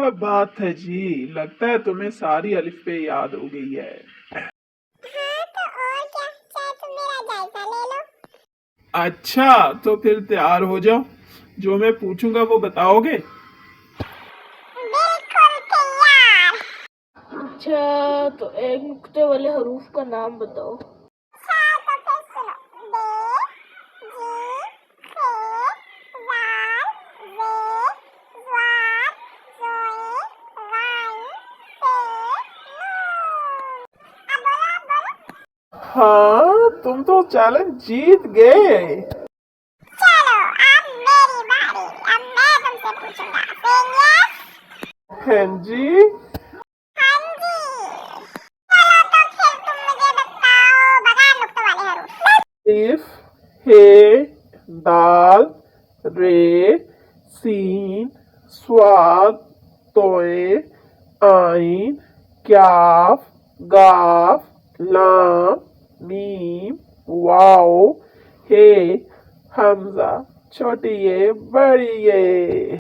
क्या बात है जी, लगता है तुम्हें सारी अलिफ़बे याद हो गई है। हाँ तो और क्या, चाहे तुम मेरा जायजा ले लो। अच्छा, तो फिर तैयार हो जाओ, जो मैं पूछूंगा वो बताओगे? बिल्कुल तैयार। अच्छा, तो एक नुक्ते वाले हरूफ का नाम बताओ। अच्छा तो फिर सुनो, बे, जी, से, वाल, वे, ज्वार, जोए, गाइन, से, नून। अब बोलो। हाँ, तुम तो चैलेंज जीत गए। चलो अब मेरी बारी, अब मैं तुमसे पूछूंगा। Saying yes? हाँ जी। हाँ जी। चलो तो फिर तुम मुझे बताओ बगैर नुक्तों वाले हरूफ। इफ, हे, दाल, रे, सीन, स्वाद, तोए, आइन, क्याफ, गाफ, लाम, मीम, वाओ, हे, हमजा, छोटी ये बड़ी ये।